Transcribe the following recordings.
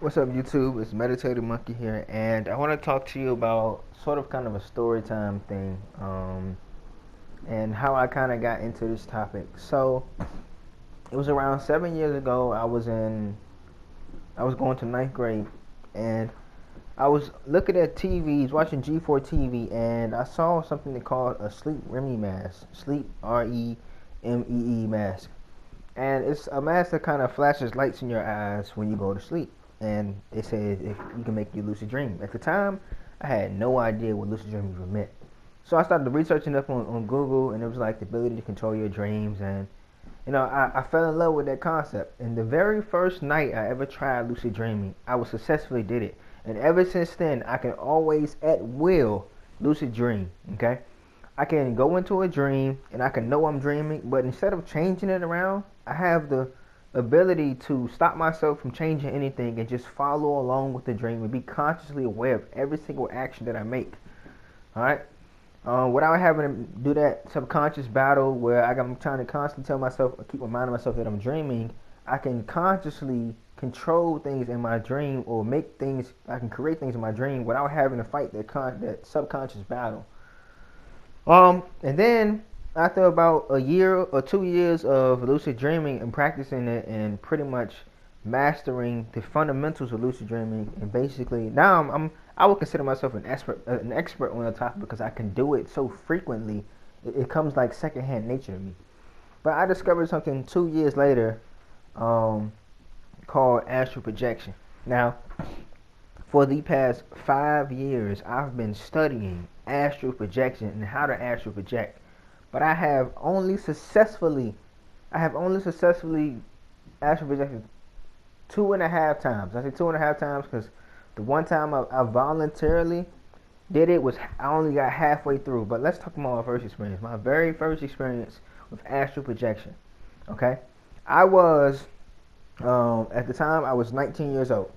What's up, YouTube? It's Meditative Monkey here, and I want to talk to you about sort of kind of a story time thing, and how I kind of got into this topic. So it was around 7 years ago. I was going to ninth grade, and I was looking at TVs, watching G4 TV, and I saw something they called a sleep REME mask, sleep REMEE mask, and it's a mask that kind of flashes lights in your eyes when you go to sleep. And it says if you can make you lucid dream. At the time, I had no idea what lucid dreaming even meant. So I started researching up on Google, and it was like the ability to control your dreams. And I fell in love with that concept. And the very first night I ever tried lucid dreaming, I was successfully did it. And ever since then, I can always at will lucid dream. Okay, I can go into a dream and I can know I'm dreaming, but instead of changing it around, I have the ability to stop myself from changing anything and just follow along with the dream and be consciously aware of every single action that I make. All right. Without having to do that subconscious battle where I'm trying to constantly tell myself, or keep reminding myself that I'm dreaming, I can consciously control things in my dream or make things. I can create things in my dream without having to fight that subconscious battle. And then after about a year or 2 years of lucid dreaming and practicing it and pretty much mastering the fundamentals of lucid dreaming, and basically now I would consider myself an expert on the topic because I can do it so frequently. It comes like secondhand nature to me. But I discovered something 2 years later, called astral projection. Now, for the past 5 years, I've been studying astral projection and how to astral project. But I have only successfully astral projected 2.5 times. I say 2.5 times because the one time I voluntarily did it was I only got halfway through. But let's talk about my first experience. My very first experience with astral projection. Okay, I was at the time I was 19 years old,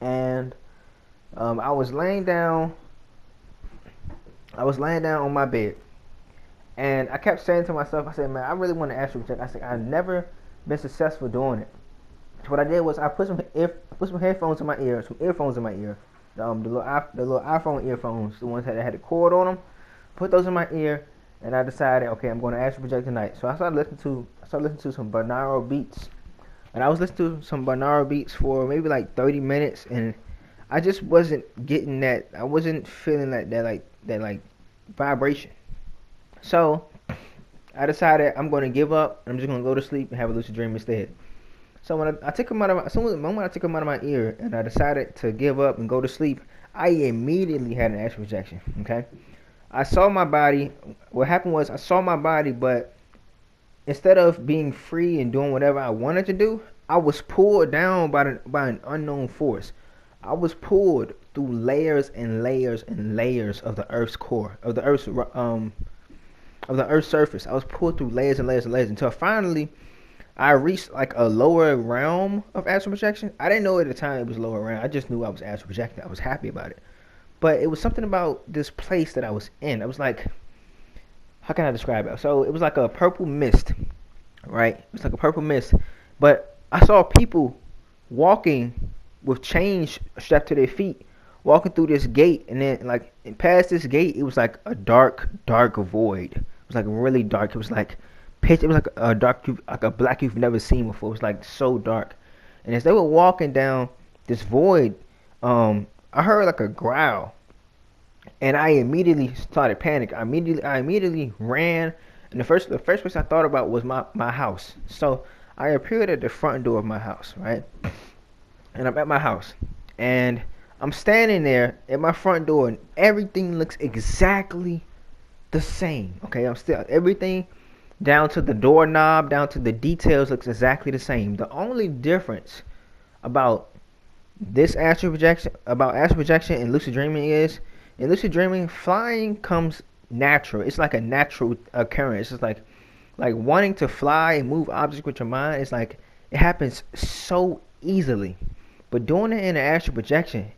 and I was laying down. On my bed. And I kept saying to myself, I said, man, I really want to astral project. I said, I've never been successful doing it. So what I did was I put some headphones in my ear, some earphones in my ear, the little iPhone earphones, the ones that had a cord on them. Put those in my ear, and I decided, okay, I'm going to astral project tonight. So I started listening to some binaural beats, and I was listening to some binaural beats for maybe like 30 minutes, and I just wasn't getting that. I wasn't feeling that vibration. So I decided I'm going to give up. I'm just going to go to sleep and have a lucid dream instead. So when I took them out of the moment I took them out of my ear and I decided to give up and go to sleep, I immediately had an astral projection. Okay, I saw my body. What happened was I saw my body, but instead of being free and doing whatever I wanted to do, I was pulled down by an unknown force. I was pulled through layers and layers and layers of the Earth's core, of the Earth's surface. I was pulled through layers and layers and layers until finally I reached like a lower realm of astral projection. I didn't know at the time it was lower realm. I just knew I was astral projecting. I was happy about it. But it was something about this place that I was in. I was like, how can I describe it? So it was like a purple mist, right? It was like a purple mist. But I saw people walking with chains strapped to their feet, walking through this gate, and then like past this gate, it was like a dark void. It was like really dark. It was like pitch. It was like a dark, like a black you've never seen before. It was like so dark. And as they were walking down this void, I heard like a growl, and I immediately started panic. I immediately ran, and the first place I thought about was my house. So I appeared at the front door of my house, right? And I'm at my house, and I'm standing there at my front door, and everything looks exactly the same. Okay, I'm still everything down to the doorknob, down to the details looks exactly the same. The only difference about astral projection and lucid dreaming is in lucid dreaming, flying comes natural. It's like a natural occurrence. It's like wanting to fly and move objects with your mind. It's like it happens so easily. But doing it in an astral projection,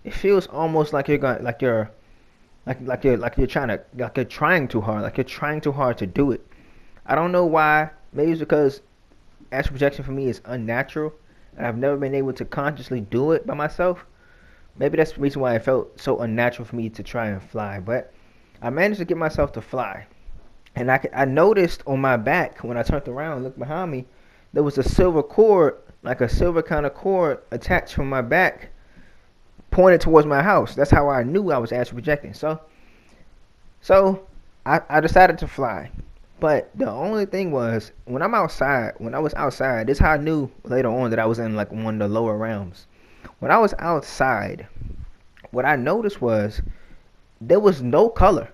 it feels almost like you're trying too hard, like you're trying too hard to do it. I don't know why. Maybe it's because astral projection for me is unnatural, I've never been able to consciously do it by myself. Maybe that's the reason why it felt so unnatural for me to try and fly. But I managed to get myself to fly. And I noticed on my back when I turned around and looked behind me, there was a silver cord, like a silver kind of cord attached from my back, pointed towards my house. That's how I knew I was astral projecting. So I decided to fly. But the only thing was, when I was outside, this is how I knew later on that I was in like one of the lower realms. When I was outside, what I noticed was there was no color.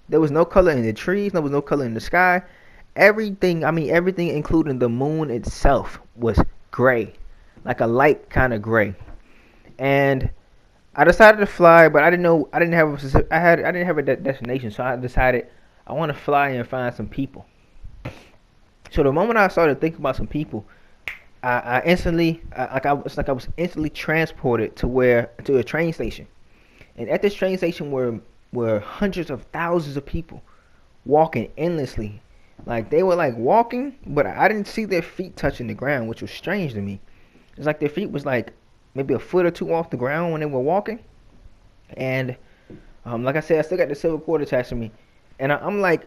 There was no color in the trees. There was no color in the sky. Everything, I mean everything, including the moon itself, was gray, like a light kind of gray. And I decided to fly, but I didn't know. I didn't have a specific, I didn't have a destination, so I decided I want to fly and find some people. So the moment I started thinking about some people, I instantly, it's like I was instantly transported to a train station. And at this train station were hundreds of thousands of people walking endlessly. Like they were like walking, but I didn't see their feet touching the ground, which was strange to me. It's like their feet was like maybe a foot or two off the ground when they were walking. And like I said, I still got the silver cord attached to me, and I'm like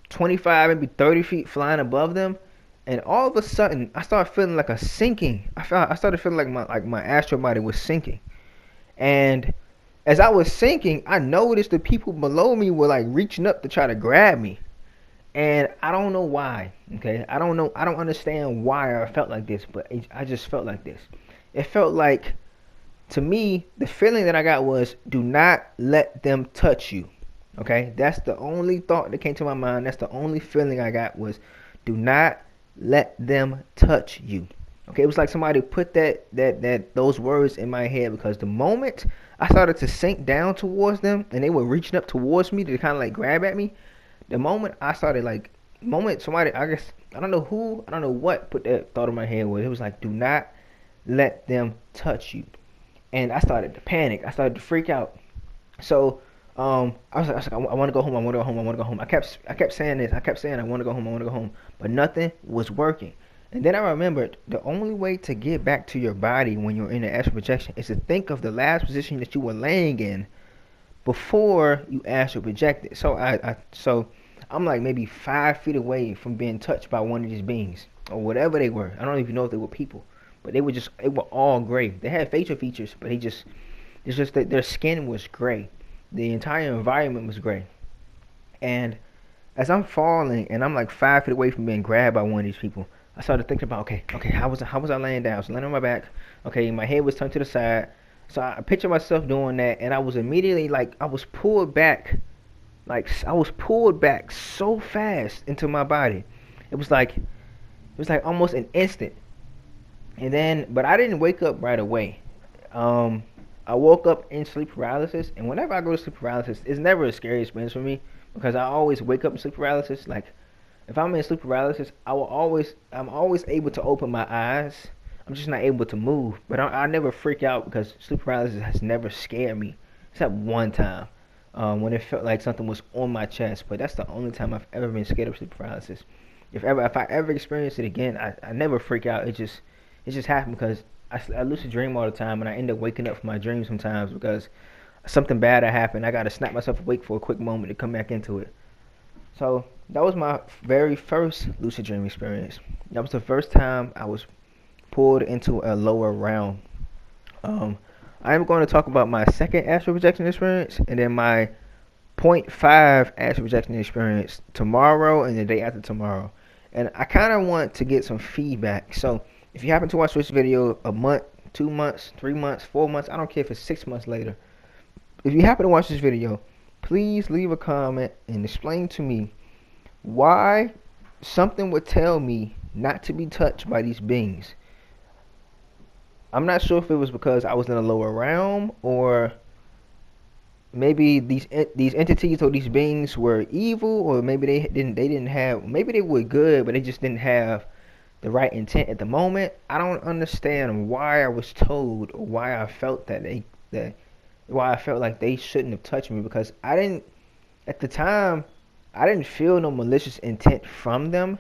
25, maybe 30 feet flying above them, and all of a sudden I started feeling like a sinking. I started feeling like my astral body was sinking, and as I was sinking, I noticed the people below me were like reaching up to try to grab me, and I don't know why. Okay, I don't know. I don't understand why I felt like this, but I just felt like this. It felt like, to me, the feeling that I got was, do not let them touch you. Okay, that's the only thought that came to my mind. That's the only feeling I got was, do not let them touch you. Okay, it was like somebody put those words in my head, because the moment I started to sink down towards them and they were reaching up towards me to kind of like grab at me, the moment I started like, moment somebody, I guess, I don't know who, I don't know what put that thought in my head was, it was like, do not let them touch you. And I started to panic. I started to freak out. So I was like, I want to go home. I want to go home. I want to go home. I kept saying this. I kept saying I want to go home. I want to go home. But nothing was working. And then I remembered the only way to get back to your body when you're in an astral projection is to think of the last position that you were laying in before you astral projected. So I'm like maybe 5 feet away from being touched by one of these beings or whatever they were. I don't even know if they were people, but they were all gray. They had facial features, but it's just that their skin was gray. The entire environment was gray. And as I'm falling and I'm like 5 feet away from being grabbed by one of these people, I started thinking about, okay, how was I laying down? I was laying on my back. Okay, my head was turned to the side. So I pictured myself doing that, and I was immediately like, I was pulled back so fast into my body. It was like almost an instant. And then, but I didn't wake up right away. I woke up in sleep paralysis, and whenever I go to sleep paralysis, it's never a scary experience for me, because I always wake up in sleep paralysis. Like, if I'm in sleep paralysis, I'm always able to open my eyes. I'm just not able to move. But I never freak out, because sleep paralysis has never scared me, except one time, when it felt like something was on my chest. But that's the only time I've ever been scared of sleep paralysis. If I ever experience it again, I never freak out. It just happened because I lucid dream all the time, and I end up waking up from my dreams sometimes because something bad had happened. I gotta snap myself awake for a quick moment to come back into it. So that was my very first lucid dream experience. That was the first time I was pulled into a lower realm. I am going to talk about my second astral projection experience, and then my point 0.5 astral projection experience tomorrow and the day after tomorrow. And I kind of want to get some feedback. So if you happen to watch this video a month, 2 months, 3 months, 4 months, I don't care if it's 6 months later. If you happen to watch this video, please leave a comment and explain to me why something would tell me not to be touched by these beings. I'm not sure if it was because I was in a lower realm, or maybe these entities or these beings were evil, or maybe maybe they were good, but they just didn't have the right intent at the moment. I don't understand why I was told, or why I felt why I felt like they shouldn't have touched me, because at the time I didn't feel no malicious intent from them.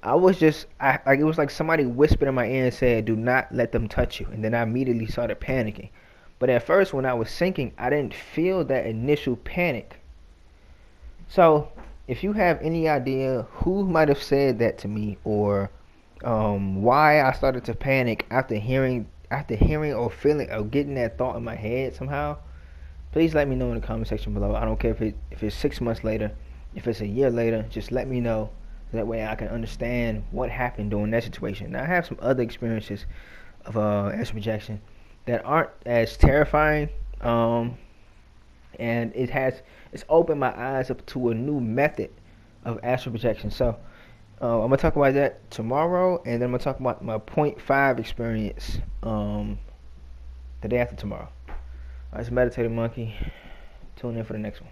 I was just, like, it was like somebody whispered in my ear and said, "Do not let them touch you." And then I immediately started panicking. But at first, when I was sinking, I didn't feel that initial panic. So, if you have any idea who might have said that to me, or why I started to panic after hearing or feeling or getting that thought in my head somehow, please let me know in the comment section below. I don't care if it's 6 months later, if it's a year later, just let me know. That way I can understand what happened during that situation. Now I have some other experiences of astral projection that aren't as terrifying, and it's opened my eyes up to a new method of astral projection. So I'm gonna talk about that tomorrow, and then I'm gonna talk about my point 5 experience the day after tomorrow. All right, it's Meditative Monkey. Tune in for the next one.